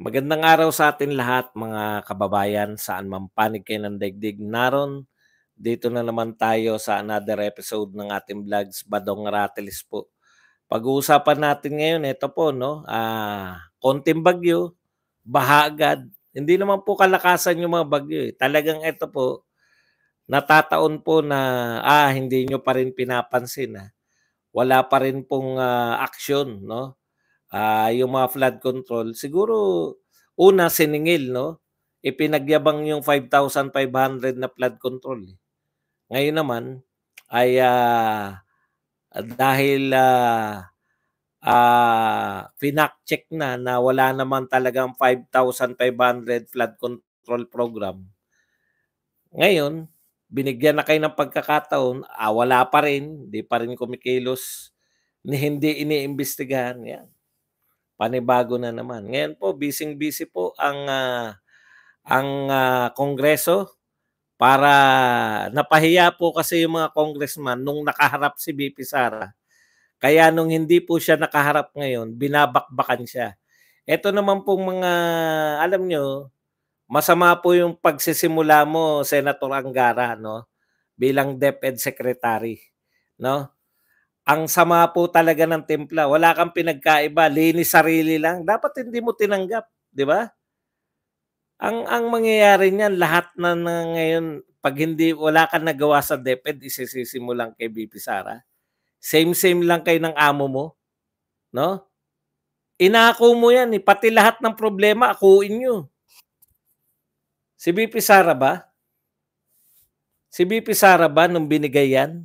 Magandang araw sa atin lahat mga kababayan, saan man panig kayo ng daigdig naron. Dito na naman tayo sa another episode ng ating vlogs, Badong Ratelis po. Pag-uusapan natin ngayon, ito po, no? Konting bagyo, baha agad. Hindi naman po kalakasan yung mga bagyo eh. Talagang ito po, natataon po na hindi nyo pa rin pinapansin. Wala pa rin pong aksyon, no? Yung mga flood control, siguro una siningil 'no, ipinagyabang yung 5,500 na flood control, eh. Ngayon naman ay, dahil, check na wala naman talagang 5,500 flood control program. Ngayon, binigyan na kayo ng pagkakataon, wala pa rin, 'di pa rin kumikilos, ni hindi iniimbestigahan, 'yan. Panibago na naman. Ngayon po bising-busy po ang Kongreso para napahiya po kasi yung mga congressman nung nakaharap si VP Sara. Kaya nung hindi po siya nakaharap ngayon, binabakbakan siya. Ito naman pong mga alam nyo, masama po yung pagsisimula mo, Senator Angara, no? Bilang DepEd Secretary, no? Ang sama po talaga ng timpla, wala kang pinagkaiba, linis sarili lang, dapat hindi mo tinanggap, 'di ba? Ang mangyayari niyan lahat na ngayon 'pag hindi wala kang nagawa sa DepEd isisisi mo lang kay VP Sara. Same lang kayo ng amo mo, 'no? Inako mo 'yan, eh, pati lahat ng problema akuin niyo. Si VP Sara ba? Si VP Sara ba nung binigay 'yan,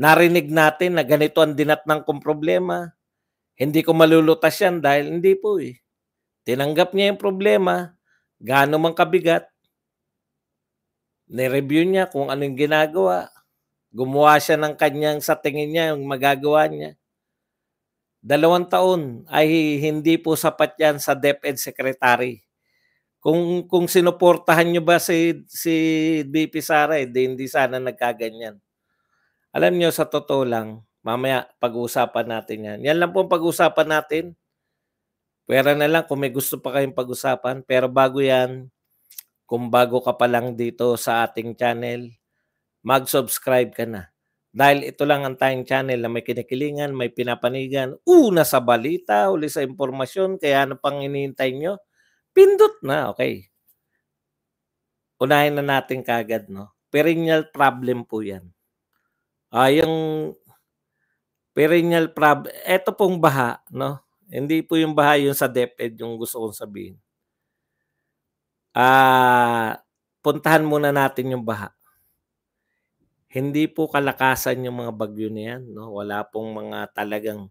narinig natin na ganito ang dinatnang kong problema, hindi ko malulutas 'yan dahil hindi po, eh. Tinanggap niya yung problema, gaano man kabigat, ni-review niya kung ano yung ginagawa, gumawa siya ng kanyang sa tingin niya yung magagawa niya. 2 taon ay hindi po sapat yan sa DepEd Secretary. Kung sinuportahan niyo ba si VP Sara, hindi sana nagkaganyan. Alam niyo sa totoo lang, mamaya pag-uusapan natin yan. Yan lang po ang pag-uusapan natin. Pwera na lang kung may gusto pa kayong pag-usapan. Pero bago yan, kung bago ka pa lang dito sa ating channel, mag-subscribe ka na. Dahil ito lang ang tayong channel na may kinikilingan, may pinapanigan, una sa balita, uli sa impormasyon, kaya ano pang hinihintay nyo? Pindot na, okay. Unahin na natin kagad, no? Perennial problem po yan. Yung perennial problem, eto pong baha, no? Hindi po yung baha yung sa DepEd yung gusto kong sabihin. Puntahan muna natin yung baha. Hindi po kalakasan yung mga bagyo na yan, no? Wala pong mga talagang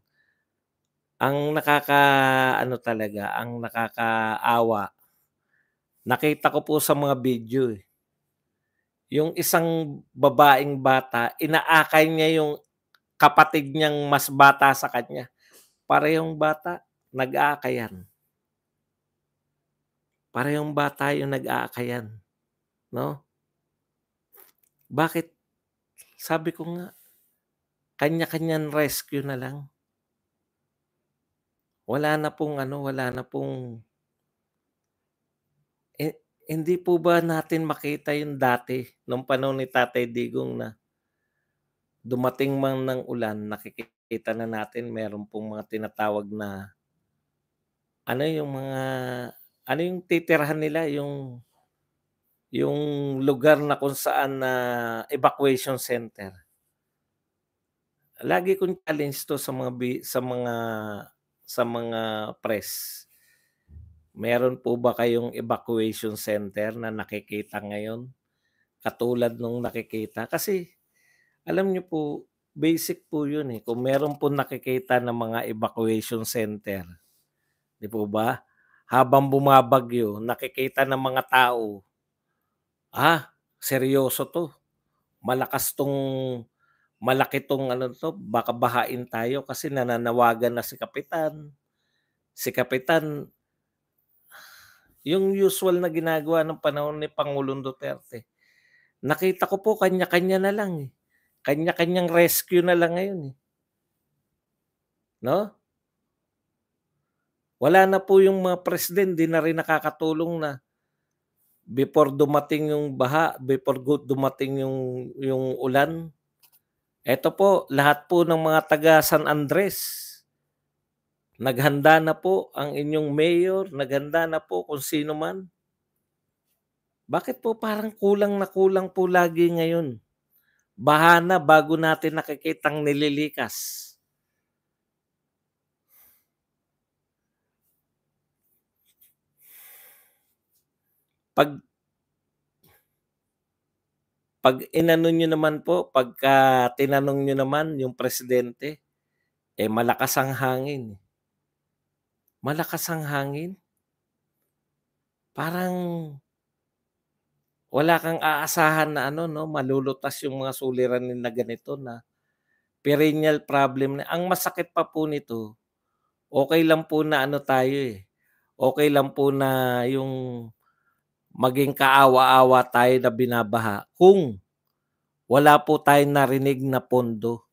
ang nakakaawa, nakita ko po sa mga video, eh. Yung isang babaeng bata, inaakay niya yung kapatid niyang mas bata sa kanya. Parehong bata, nag-aakayan. Parehong bata yung nag-aakayan, 'no? Bakit? Sabi ko nga, kanya-kanyang rescue na lang. Wala na pong hindi po ba natin makita yung dati nung panahon ni Tatay Digong na dumating man ng ulan, nakikita na natin meron pong mga tinatawag na ano yung mga ano yung titirhan nila, yung lugar na kung saan na evacuation center. Lagi kong challenge 'to sa mga sa mga press. Meron po ba kayong evacuation center na nakikita ngayon? Katulad nung nakikita kasi alam niyo po, basic po 'yun, eh, kung meron po nakikita na mga evacuation center, 'di po ba? Habang bumabagyo nakikita ng mga tao, seryoso 'to, malakas 'tong malaki 'tong ano 'to, baka bahain tayo kasi nananawagan na si kapitan. Si kapitan, yung usual na ginagawa ng panahon ni Pangulong Duterte. Nakita ko po kanya-kanya na lang, eh. Kanya-kanyang rescue na lang ngayon, eh, 'no? Wala na po yung mga president, 'di na rin nakakatulong na before dumating yung baha, before dumating yung ulan. Eto po, lahat po ng mga taga San Andres, naghanda na po ang inyong mayor, naghanda na po kung sino man. Bakit po parang kulang na kulang po lagi ngayon? Baha na bago natin nakikitang nililikas. 'Pag 'pag inano niyo naman po, pagka tinanong niyo naman yung presidente, eh, malakas ang hangin. Malakas ang hangin, parang wala kang aasahan na ano 'no, malulutas yung mga suliranin na ganito na perennial problem na ang masakit pa po nito, okey lang po na ano tayo, eh, okey lang po na yung maging kaawa-awa tayo na binabaha kung wala po tayong narinig na pondo.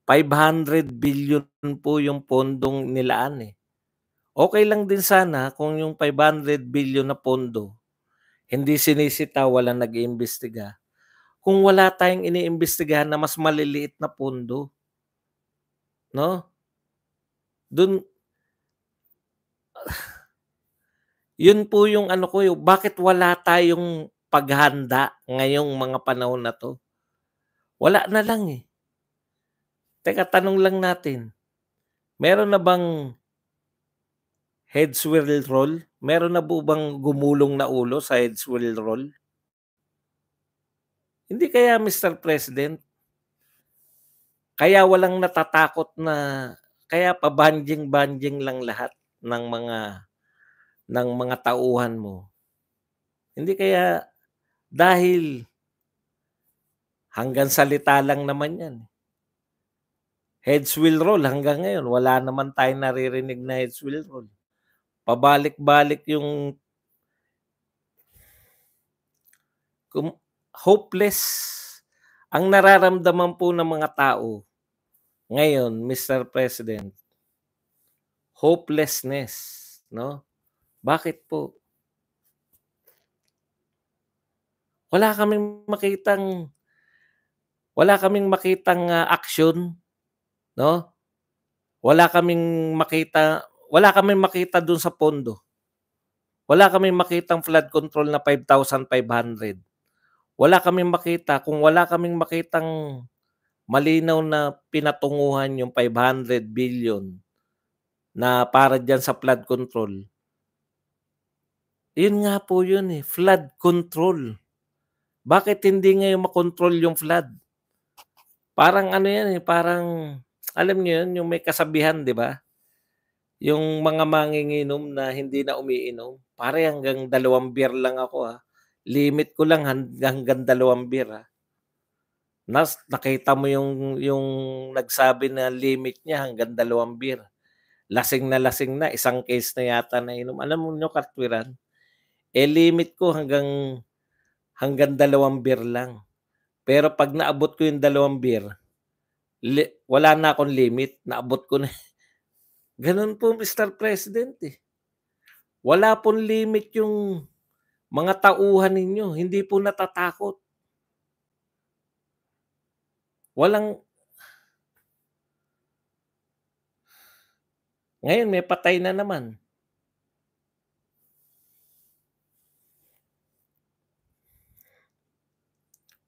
500 billion po yung pondong nilaan, eh. Okey lang din sana kung yung 500 billion na pondo hindi sinisita, walang nag-iimbestiga. Kung wala tayong iniimbestigahan na mas maliliit na pondo, 'no? Dun yun po yung ano ko, yung bakit wala tayong paghanda ngayong mga panahon na 'to? Wala na lang, eh. Teka tanong lang natin, meron na bang heads will roll? Meron na po bang gumulong na ulo sa heads will roll? Hindi kaya Mr. President, kaya walang natatakot na kaya pabanjing-banjing lang lahat ng mga tauhan mo. Hindi kaya dahil hanggang salita lang naman 'yan. Heads will roll hanggang ngayon wala naman tayong naririnig na heads will roll. Pabalik-balik yung hopeless. Ang nararamdaman po ng mga tao ngayon, Mr. President, hopelessness, 'no? Bakit po? Wala kaming makitang wala kaming makitang, aksyon, 'no? Wala kaming makita dun sa pondo. Wala kaming makitang flood control na 5,500. Wala kaming makita kung wala kaming makitang malinaw na pinatunguhan yung 500 billion na para diyan sa flood control. Yun nga po yun, eh, flood control. Bakit hindi ngayon makontrol yung flood? Parang ano yan, eh, parang alam niyo yun, yung may kasabihan, 'di ba? Yung mga manginginom na hindi na umiinom, "Pare hanggang 2 beer lang ako, limit ko lang hanggang 2 beer, nakita mo yung nagsabi na limit niya hanggang 2 beer, lasing na, isang case na yata nainom. Alam mo niyo katwiran, eh, limit ko hanggang 2 beer lang. Pero 'pag naabot ko yung 2 beer, wala na akong limit, naabot ko na." Gano'n po Mr. President, eh. Wala pong limit yung mga tauhan ninyo, hindi po natatakot. Walang ngayon may patay na naman.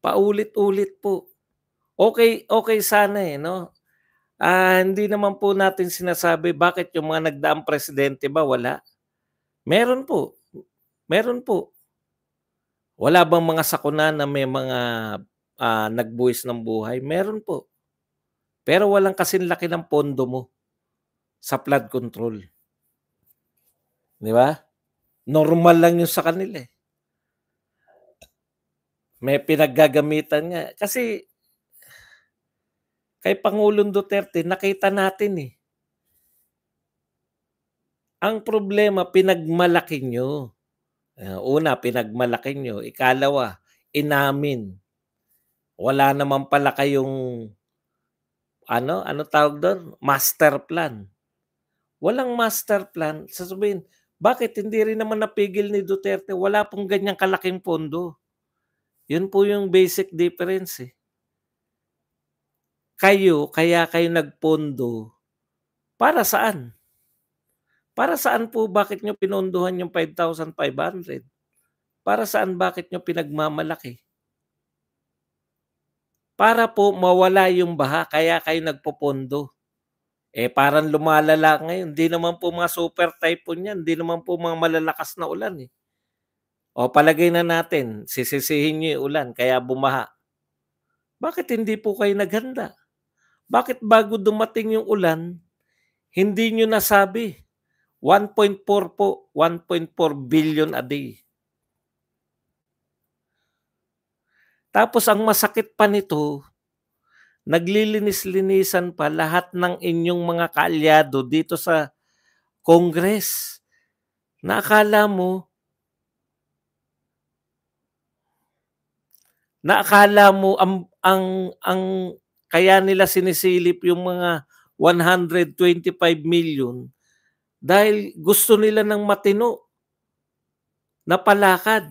Paulit-ulit po. Okey okey sana, eh, 'no? Hindi naman po natin sinasabi bakit yung mga nagdaang presidente ba wala. Meron po, meron po. Wala bang mga sakuna na may mga, nagbuwis ng buhay? Meron po. Pero walang kasing laki ng pondo mo sa flood control, 'di ba? Normal lang yun sa kanila, eh. May pinaggagamitan nga kasi kay Pangulong Duterte nakita natin, eh. Ang problema pinagmalaki niyo. Una pinagmalaki niyo, ikalawa inamin. Wala naman pala kayong ano, anong tawag dun, master plan. Walang master plan. Sasabihin, bakit hindi rin naman napigil ni Duterte? Wala pong ganyang kalaking pondo. Yun po yung basic difference, eh. Kaya kayo nagpondo, para saan? Para saan po bakit niyo pinondohan yung 5,500? Para saan bakit niyo pinagmamalaki? Para po mawala yung baha kaya kayo nagpopondo. Eh, parang lumalala ngayon, 'di naman po mga super typhoon 'yan, 'di naman po mga malalakas na ulan, eh. O palagay na natin sisisihin niyo yung ulan kaya bumaha. Bakit hindi po kayo naghanda? Bakit bago dumating yung ulan, hindi niyo nasabi? 1.4 po, 1.4 billion a day. Tapos ang masakit pa nito, naglilinis-linisan pa lahat ng inyong mga kaalyado dito sa Congress, na akala mo ang kaya nila sinisilip yung mga 125 million dahil gusto nila ng matino na palakad.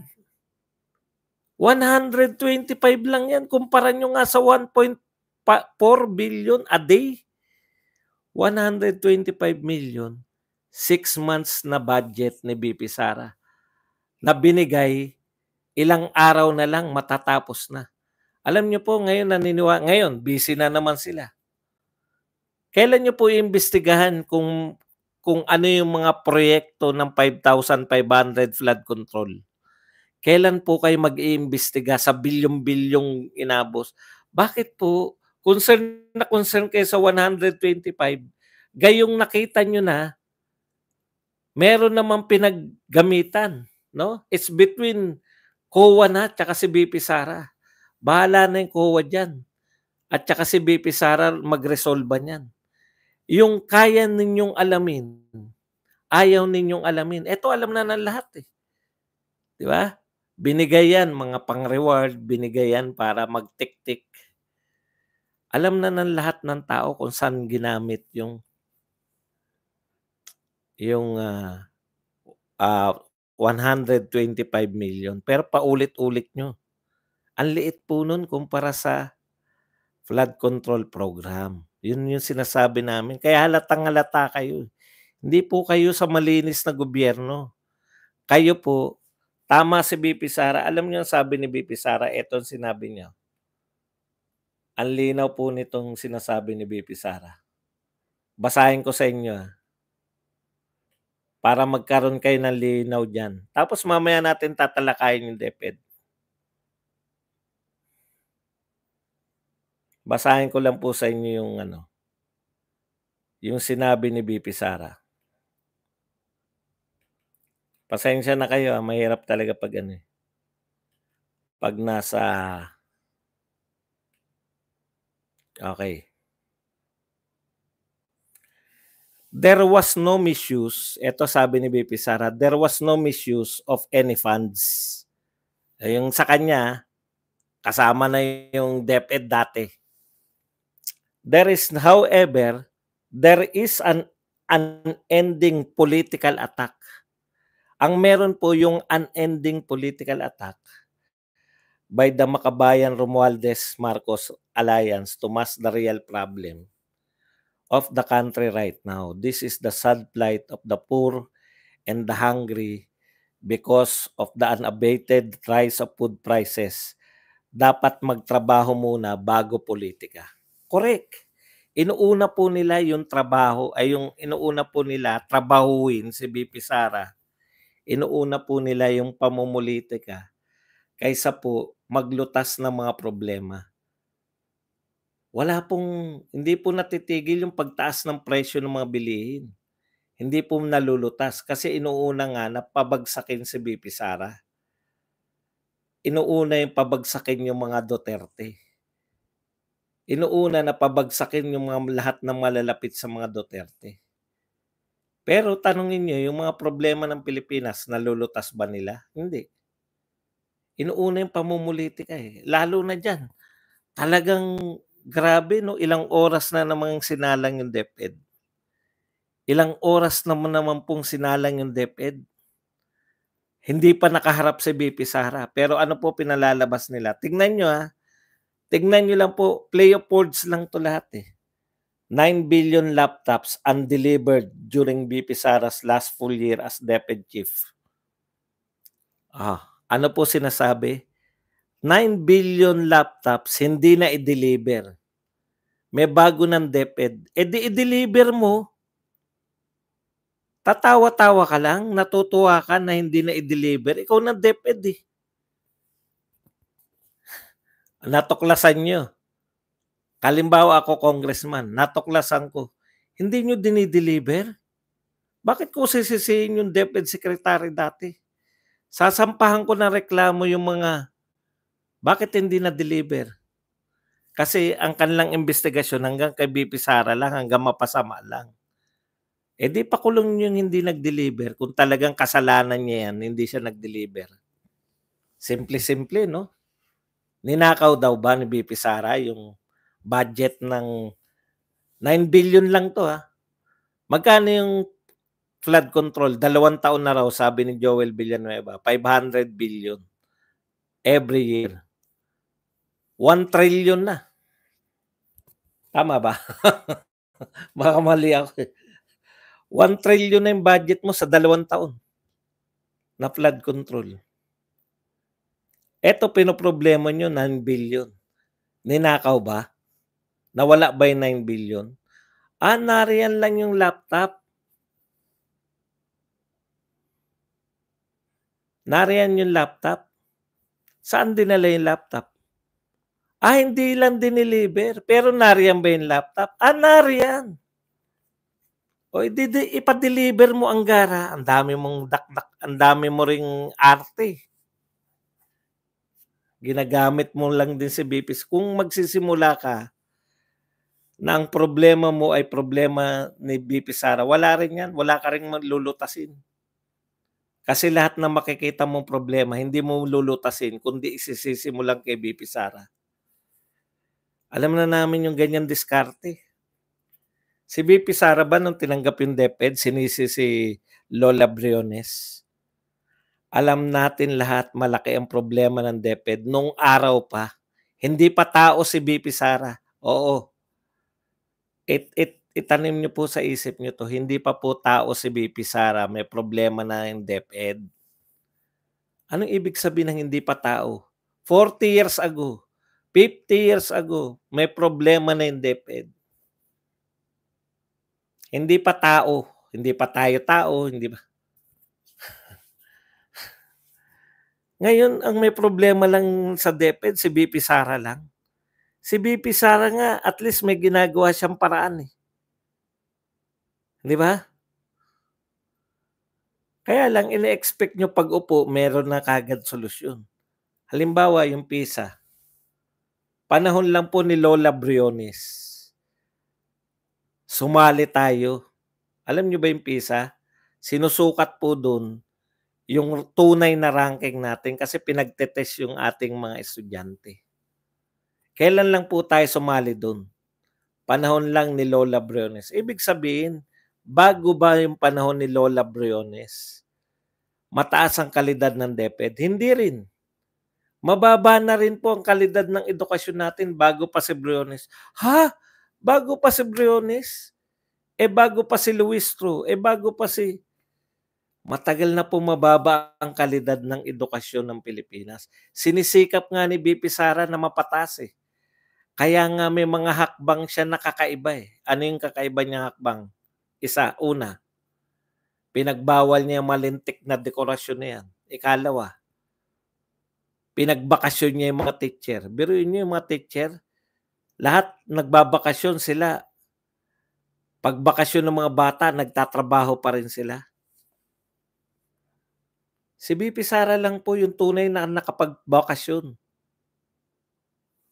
125 lang yan, kumpara nyo nga sa 1.4 billion a day. 125 million, 6 months na budget ni BP Sara na binigay, ilang araw na lang matatapos na. Alam niyo po ngayon ngayon busy na naman sila. Kailan niyo po iimbestigahan kung ano yung mga proyekto ng 5,500 flood control? Kailan po kayo mag-iimbestiga sa bilyong-bilyong inabos? Bakit po concern kayo sa 125, gayong nakita niyo na meron namang pinaggamitan, no? It's between COA na tsaka si BP Sara. Bahala na yung COA diyan at tsaka si BP Sara magresolba niyan. Yung kaya ninyong alamin, ayaw ninyong alamin. Eto alam na ng lahat, eh. 'Di ba? Binigay yan mga pang-reward, binigay yan para magtik-tik. Alam na ng lahat ng tao kung saan ginamit yung, 125 million pero paulit-ulit niyo. Ang liit po nun kumpara sa flood control program. Yun yung sinasabi namin kaya halatang-halata kayo, eh. Hindi po kayo sa malinis na gobyerno. Kayo po, tama si BP Sara. Alam niyo ang sabi ni BP Sara, eto ang sinabi niya. Ang linaw po nitong sinasabi ni BP Sara. Basahin ko sa inyo, para magkaroon kayo ng linaw diyan. Tapos mamaya natin tatalakayin yung DepEd. Basahin ko lang po sa inyo yung sinabi ni BP Sara. Pasensya na kayo, mahirap talaga pag pag nasa okay. There was no misuse, eto sabi ni BP Sara, there was no misuse of any funds. Yung sa kanya, kasama na yung DepEd dati. However, there is an unending political attack. Ang meron po yung unending political attack by the Makabayan Romualdez Marcos Alliance to mask the real problem of the country right now. This is the sad plight of the poor and the hungry because of the unabated rise of food prices. Dapat magtrabaho muna bago politika. Correct. Inuuna po nila yung trabaho, inuuna po nila trabahuin si BP Sara. Inuuna po nila yung pamumulitika kaysa po maglutas ng mga problema. Hindi po natitigil yung pagtaas ng presyo ng mga bilihin. Hindi po nalulutas kasi inuuna nga na pabagsakin si BP Sara. Inuuna yung pabagsakin yung mga Duterte. Inuuna na pabagsakin yung lahat ng malalapit sa mga Duterte. Pero tanungin niyo yung mga problema ng Pilipinas, nalulutas ba nila? Hindi. Inuuna yung pamumulitika, eh. Lalo na diyan. Talagang grabe 'no, ilang oras na namang sinalang yung DepEd. Ilang oras naman pong sinalang yung DepEd. Hindi pa nakaharap si VP Sara, pero ano po pinalalabas nila, tignan niyo, tignan niyo lang po, play of words lang 'to lahat, eh. 9 billion laptops undelivered during VP Sara's last full year as DepEd chief. Ano po sinasabi? 9 billion laptops hindi na i-deliver. May bago ng DepEd, di i-deliver mo. Tatawa-tawa ka lang, natutuwa ka na hindi na i-deliver, ikaw ng DepEd, eh. Natuklasan niyo. Halimbawa ako congressman, natuklasan ko, hindi niyo dinideliver? Bakit ko sisisihin yung DepEd secretary dati? Sasampahan ko ng reklamo yung mga bakit hindi na-deliver? Kasi ang kanilang investigasyon hanggang kay VP Sara lang, hanggang mapasama lang. Di pakulong yung hindi nag-deliver kung talagang kasalanan niya yan, hindi siya nag-deliver. Simple-simple, no? Ninakaw daw ba ni VP Sara yung budget ng 9 billion lang to, Magkano yung flood control? 2 taon na raw, sabi ni Joel Villanueva. 500 billion every year. 1 trillion na. Tama ba? Baka mali ako, 1 trillion na yung budget mo sa 2 taon na flood control. Eto pinoproblema nyo, 9 billion. Ninakaw ba? Nawala ba yung 9 billion? Nariyan lang yung laptop. Nariyan yung laptop. Saan dinala yung laptop? Hindi lang dineliver. Pero nariyan ba yung laptop? Nariyan. O ipa-deliver mo ang gara. Ang dami mong dakdak, ang dami mo ring arte. Ginagamit mo lang din si VP. Kung magsisimula ka na ang problema mo ay problema ni VP Sara, wala rin yan. Wala ka rin lulutasin. Kasi lahat na makikita mong problema, hindi mo lulutasin, kundi isisisi mo lang kay VP Sara. Alam na namin yung ganyan diskarte. Si VP Sara ba nung tinanggap yung DepEd, sinisi si Lola Briones? Alam natin lahat malaki ang problema ng DepEd nung araw pa. Hindi pa tao si VP Sara. Oo. Itanim niyo po sa isip niyo to, hindi pa po tao si VP Sara, may problema na yung DepEd. Anong ibig sabihin ng hindi pa tao? 40 years ago, 50 years ago, may problema na yung DepEd. Hindi pa tao, hindi pa tayo tao, hindi ba? Ngayon, ang may problema lang sa DepEd, si VP Sara lang. Si VP Sara nga, at least may ginagawa siyang paraan, eh. Di ba? Kaya lang, ine-expect nyo pag-upo, meron na kagad solusyon. Halimbawa, yung PISA. Panahon lang po ni Lola Briones. Sumali tayo. Alam nyo ba yung PISA? Sinusukat po doon yung tunay na ranking natin kasi pinagtetest yung ating mga estudyante. Kailan lang po tayo sumali doon? Panahon lang ni Lola Briones. Ibig sabihin, bago ba yung panahon ni Lola Briones, mataas ang kalidad ng DepEd? Hindi rin. Mababa na rin po ang kalidad ng edukasyon natin bago pa si Briones. Bago pa si Briones? Bago pa si Luis Tru? Bago pa si... Matagal na po mababa ang kalidad ng edukasyon ng Pilipinas. Sinisikap nga ni VP Sara na mapataas, eh. Kaya nga may mga hakbang siya na kakaiba, eh. Ano yung kakaiba niyang hakbang? Una, pinagbawal niya yung malintik na dekorasyon na yan. Ikalawa, pinagbakasyon niya yung mga teacher. Biruin niyo yung mga teacher, lahat nagbabakasyon sila. Pagbakasyon ng mga bata, nagtatrabaho pa rin sila. Si VP Sara lang po yung tunay na nakapagbakasyon.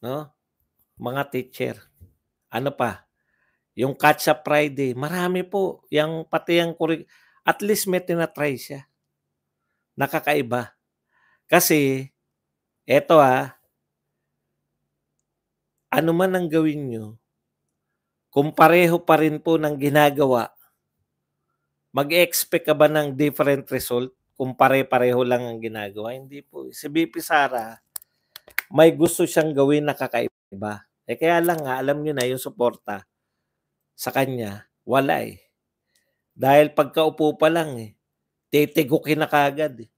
No? Mga teacher. Ano pa? Yung Catch Up Friday, marami po. Pati yung at least may tinatry siya. Nakakaiba. Kasi, eto ano man ang gawin nyo, kung pareho pa rin po ng ginagawa Mag-e-expect ka ba ng different result kung pare-pareho lang ang ginagawa? Hindi po. Si VP Sara, may gusto siyang gawin na kakaiba. Kaya lang nga, alam niyo na yung suporta sa kanya, wala eh. Dahil pagkaupo pa lang eh, titigukin na kaagad eh.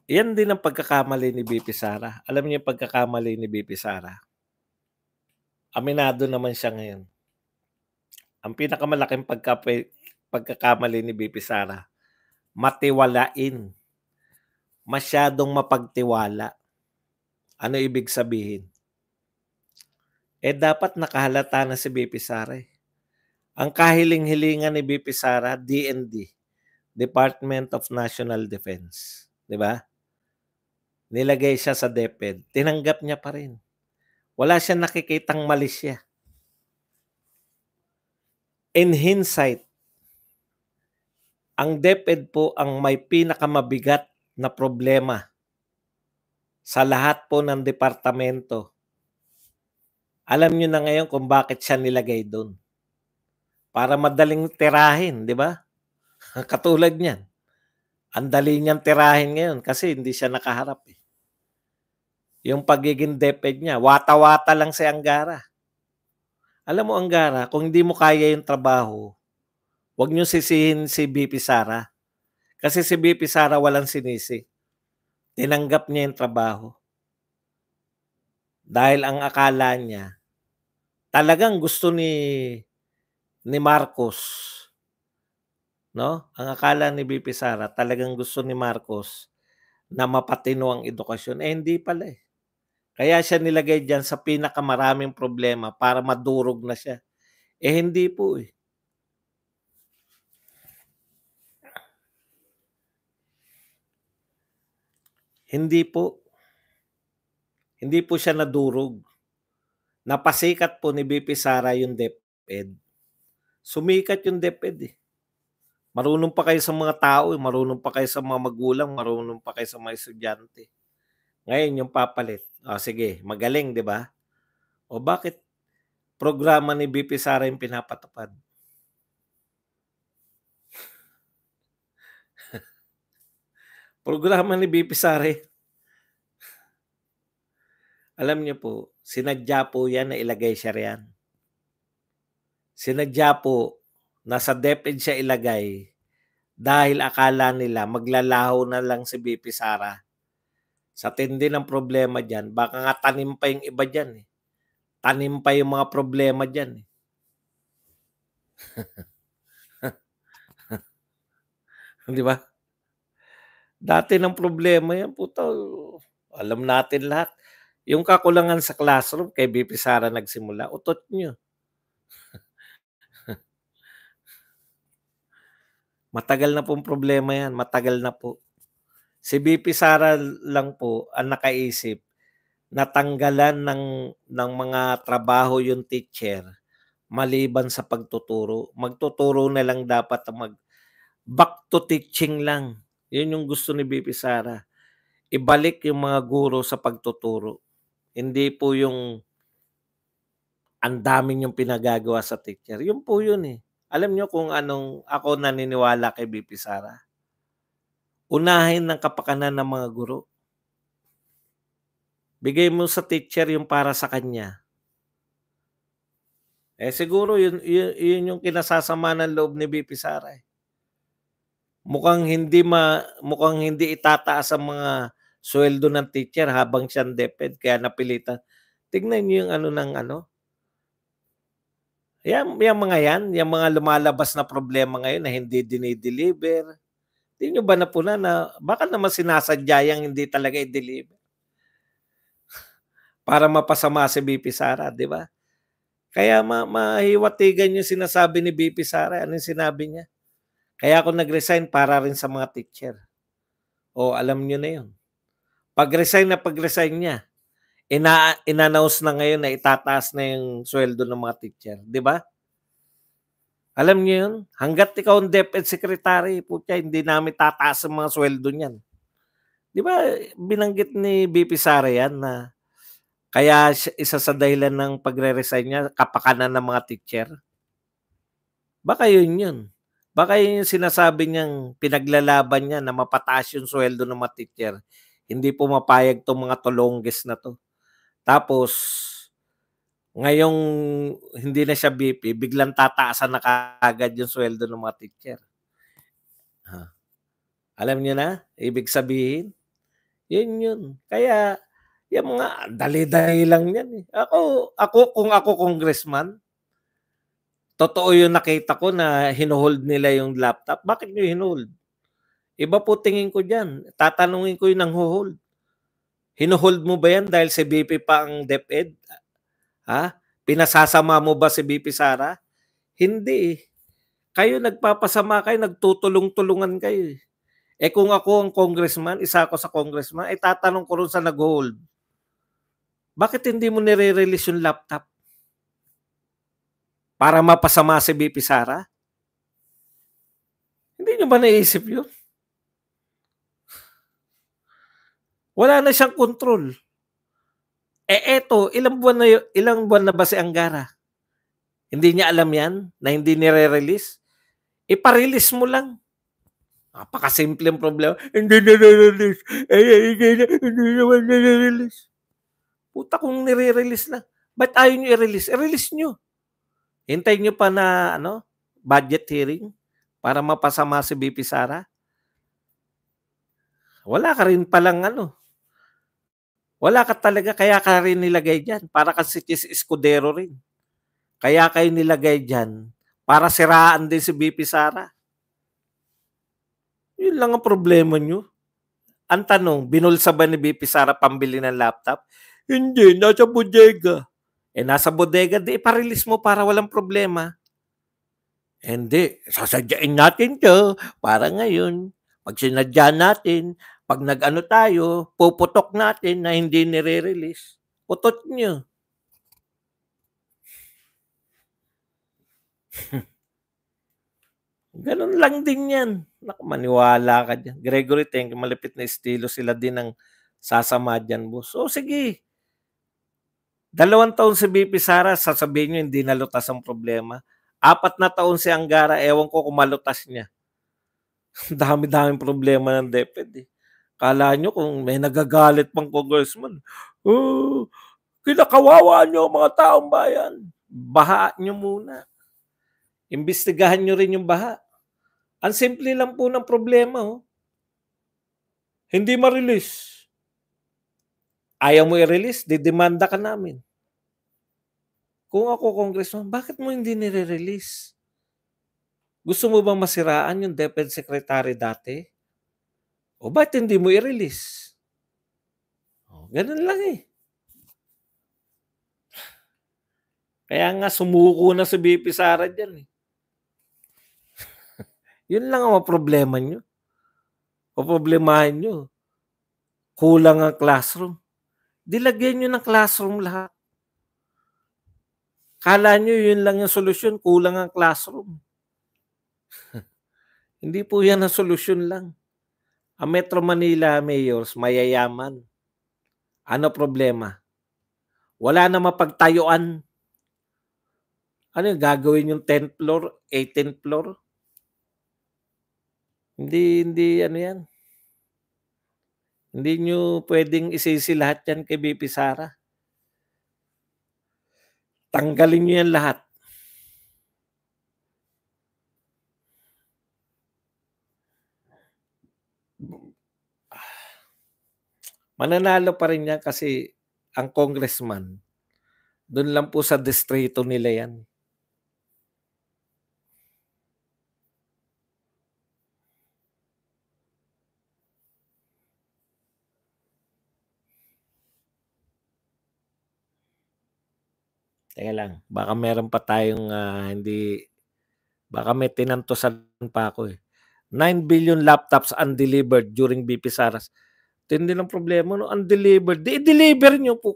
Yan din ang pagkakamali ni VP Sara. Alam niyo yung pagkakamali ni VP Sara? Aminado naman siya ngayon. Ang pinakamalaking pagkakamali ni VP Sara, matiwalain. Masyadong mapagtiwala. Ano ibig sabihin? Dapat nakahalata na si VP Sara eh. Ang kahiling-hilingan ni VP Sara, DND, Department of National Defense. Di ba? Nilagay siya sa DepEd. Tinanggap niya pa rin. Wala siyang nakikitang mali siya. In hindsight, ang DepEd po ang may pinakamabigat na problema sa lahat po ng departamento. Alam niyo na ngayon kung bakit siya nilagay doon. Para madaling tirahin, di ba? Katulad niyan. Ang dali niyang tirahin ngayon kasi hindi siya nakaharap eh. Yung pagiging DepEd niya, wata-wata lang si Angara. Alam mo Angara, kung hindi mo kaya yung trabaho, huwag niyo sisihin si VP Sara. Kasi si VP Sara walang sinisi. Tinanggap niya yung trabaho. Dahil ang akala niya, talagang gusto ni Marcos, no? Ang akala ni VP Sara, talagang gusto ni Marcos na mapatino ang edukasyon. Hindi pala eh. Kaya siya nilagay diyan sa pinakamaraming problema para madurog na siya. Hindi po eh. Hindi po. Hindi po siya nadurog. Napasikat po ni VP Sara yung DepEd. Sumikat yung DepEd eh. Marunong pa kayo sa mga tao, marunong pa kayo sa mga magulang, marunong pa kayo sa mga estudyante. Ngayon yung papalit. Sige, magaling, di ba? O bakit programa ni VP Sara yung pinapatupad? Programa ni VP Sara. Alam niyo po, sinadya po yan na ilagay siya riyan. Sinadya po na sa DepEd siya ilagay dahil akala nila maglalaho na lang si VP Sara. Sa tindi ng problema dyan, baka nga tanim pa yung iba dyan eh. Tanim pa yung mga problema dyan eh. Di ba? Dati ng problema yan, puto. Alam natin lahat. Yung kakulangan sa classroom, kay VP Sara nagsimula, utot nyo. Matagal na pong problema yan. Matagal na po. Si VP Sara lang po ang nakaisip natanggalan ng mga trabaho yung teacher maliban sa pagtuturo. Magtuturo na lang dapat back to teaching lang. Yun yung gusto ni VP Sara. Ibalik yung mga guro sa pagtuturo. Hindi po yung ang daming yung pinagagawa sa teacher. Yun po yun eh. Alam nyo kung anong ako naniniwala kay VP Sara? Unahin ng kapakanan ng mga guro. Bigay mo sa teacher yung para sa kanya. Siguro yun yung kinasasama ng loob ni VP Sara eh. Mukhang hindi itataas ang mga sweldo ng teacher habang siyang DepEd kaya napilitan. Tignan niyo yung yung mga lumalabas na problema ngayon na hindi dinideliver. Hindi nyo ba napuna na baka naman sinasadya yang hindi talaga i-deliver? Para mapasama si VP Sara, di ba? Kaya mahiwatigan yung sinasabi ni VP Sara. Ano yung sinabi niya? Kaya ako nag-resign para rin sa mga teacher. Alam nyo na yun. Pag-resign niya, in-announce na ngayon na itataas na yung sweldo ng mga teacher. Di ba? Alam niyo yun? Hanggat ikaw ang DepEd secretary, putya, hindi namin tataas ang mga sweldo niyan. Di ba, binanggit ni VP Sara yan na Kaya isa sa dahilan ng pagre-resign niya, kapakanan ng mga teacher. Baka yun. Baka yun yung sinasabi niyang pinaglalaban niya na mapataas yung sweldo ng mga teacher. Hindi pumapayag 'tong mga tulongges na 'to. Tapos, ngayong hindi na siya VP, biglang tataasan na kaagad yung sweldo ng mga teacher. Alam niyo na, ibig sabihin? Yun. Kaya, yung mga dali-dali lang yan eh. Kung ako congressman, totoo yung nakita ko na hinuhold nila yung laptop. Bakit nyo hinuhold? Iba po tingin ko dyan. Tatanungin ko yung nang-hold. Hinuhold mo ba yan dahil si BP pa ang DepEd? Ha? Pinasasama mo ba si BP Sara? Hindi. Kayo nagpapasama kayo, nagtutulong-tulungan kayo. Kung ako ang congressman, isa ako sa congressman, tatanong ko rin sa nag-hold. Bakit hindi mo nire-release yung laptop? Para mapasama si BP Sara? Hindi nyo ba naisip yun? Wala na siyang control. Eto, ilang buwan na ba si Angara? Hindi niya alam yan na hindi nire-release? Ipa-release mo lang. Napakasimpleng problema. Hindi nire-release. Hindi naman nire-release. Puta kung nire-release na. Ba't ayaw nyo i-release? I-release nyo. Hintayin nyo pa na budget hearing para mapasama si BP Sara. Wala ka rin palang Wala ka talaga, kaya ka rin nilagay dyan. Para kasi si Escudero rin. Kaya kayo nilagay dyan para siraan din si BP Sara. Yun lang ang problema nyo. Ang tanong, binulsa ba ni BP Sara pambili ng laptop? Hindi, nasa bodega. Nasa bodega, di iparelease mo para walang problema. Hindi, sasadyain natin to para ngayon. Pag sinadya natin, pag nag-ano tayo, puputok natin na hindi nire-release. Putot nyo. Ganun lang din yan. Naku, maniwala ka dyan. Gregory, thank you. Malapit na estilo sila din ang sasama dyan, boss. So, sige. 2 taon si BP Sara, sasabihin nyo hindi nalutas ang problema. 4 na taon si Angara, ewan ko kung malutas niya. Dami-daming problema ng DepEd eh. Kala nyo kung may nagagalit pang congressman, kinakawawa nyo mga taong bayan. Baha nyo muna. Imbestigahan nyo rin yung baha. Ang simple lang po ng problema. Hindi ma-release. Ayaw mo i-release, didemanda ka namin. Kung ako congressman, bakit mo hindi nire-release? Gusto mo bang masiraan yung DepEd Secretary dati? O bakit hindi mo i-release? Ganun lang eh. Kaya nga sumuko na si BP Sara dyan eh. Yun lang ang problema nyo. O problemahin nyo. Kulang ang classroom. Dilagyan nyo ng classroom lahat. Kala nyo yun lang yung solusyon, kulang ang classroom. Hindi po yan ang solusyon lang. Ang Metro Manila mayors, mayayaman. Ano problema? Wala na mapagtayuan. Ano yung gagawin yung 10th floor, 18th floor? Hindi ano yan. Hindi nyo pwedeng isisi lahat yan kay BP Sara. Tanggalin nyo yan lahat. Mananalo pa rin yan kasi ang congressman, doon lang po sa distrito nila yan. Teka lang, baka meron pa tayong baka may tinantosan pa ako eh. 9 billion laptops undelivered during BP Sara's. Tindi ng problema, no? Undelivered. I-deliver nyo po.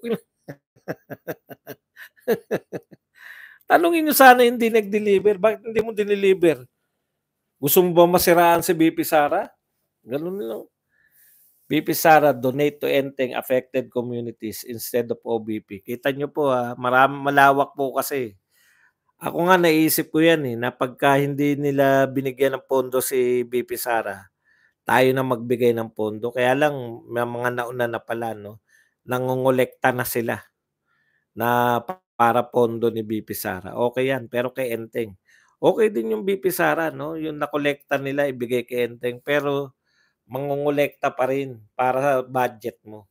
Tanungin nyo sana hindi nag-deliver. Bakit hindi mo dineliver? Gusto mo ba masiraan si BP Sara? Ganun lang. VP Sara donate to Enteng affected communities instead of OBP. Kita niyo po, malawak po kasi. Ako nga naisip ko 'yan, na pagka hindi nila binigyan ng pondo si VP Sara, tayo na magbigay ng pondo. Kaya lang may mga nauna na pala 'no, nangongolekta na sila na para pondo ni VP Sara. Okey 'yan, pero kay Enteng, okey din yung VP Sara 'no, yung nakolekta nila ibigay kay Enteng, pero mangongolekta pa rin para sa budget mo.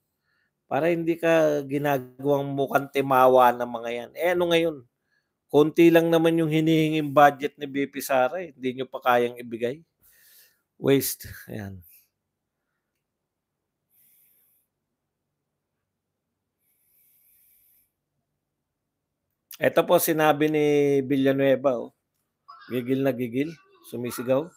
Para hindi ka ginagawang mukhang timawa ng mga 'yan. Eh, ano ngayon, konti lang naman yung hinihinging budget ni VP Sara, hindi niyo pa kayang ibigay. Waste, ayan. Eto po sinabi ni Villanueva, gigil na gigil, sumisigaw.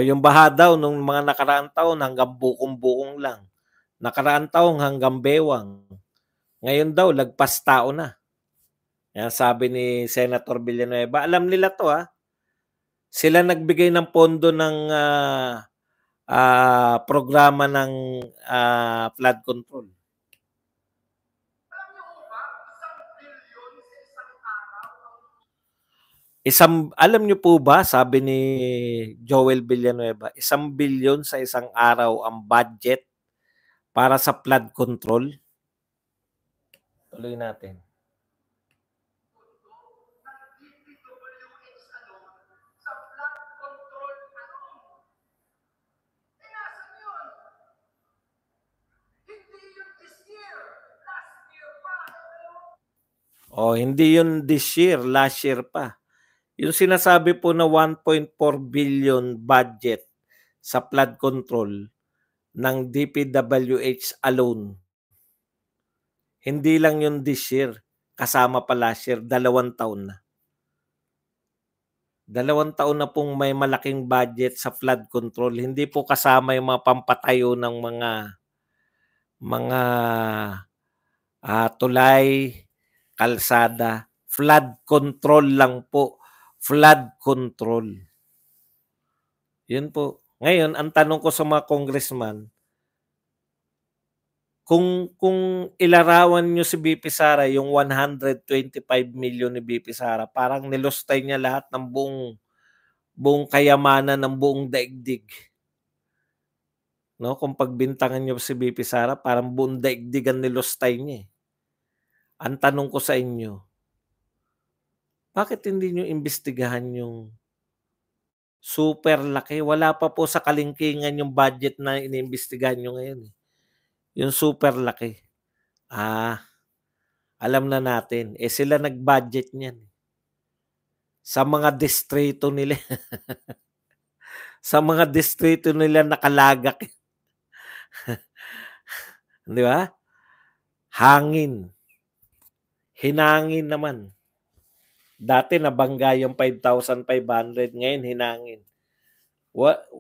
Yung baha daw nung mga nakaraang taon hanggang bukong-bukong lang. Nakaraang taon hanggang bewang. Ngayon daw lagpas tao na. Yan sabi ni Senator Villanueva. Alam nila 'to, Sila nagbigay ng pondo ng, programa ng, flood control. Alam niyo po ba, sabi ni Joel Villanueva, 1 billion sa isang araw ang budget para sa flood control. Tuloy natin. Hindi yun this year, last year pa. Yung sinasabi po na 1.4 billion budget sa flood control ng DPWH alone. Hindi lang yun this year, kasama pa last year, 2 taon na. 2 taon na pong may malaking budget sa flood control. Hindi po kasama yung mga pampatayo ng mga tulay, kalsada. Flood control lang po. Flood control. Yun po. Ngayon, ang tanong ko sa mga congressman, kung ilarawan nyo si VP Sara yung 125 million ni VP Sara, parang nilustay niya lahat ng buong kayamanan ng buong daigdig. No, kung pagbintangan niyo si VP Sara, parang buong daigdig ang nilustay niya. Ang tanong ko sa inyo, bakit hindi niyo imbestigahan yung super laki? Wala pa po sa kalingkingan yung budget na iniimbestigahan niyo ngayon. Yung super laki. Alam na natin. Sila nag-budget niyan. Sa mga distrito nila. Sa mga distrito nila nakalagak. Di ba? Hangin. Hinangin naman. Dati nabangga yung 5,500, ngayon hinangin.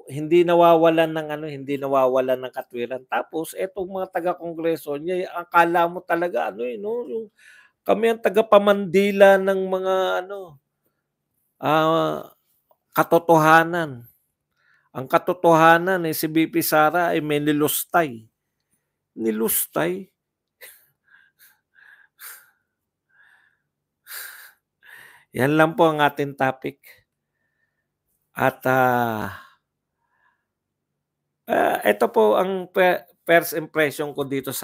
Hindi nawawalan ng katwiran. Tapos etong mga taga-kongreso niya, akala mo talaga yung kami ang taga-pamandila ng mga katotohanan. Ang katotohanan si VP Sara ay may nilustay. Nilustay? Yan lang po ang ating topic. At ito po ang first impression ko dito sa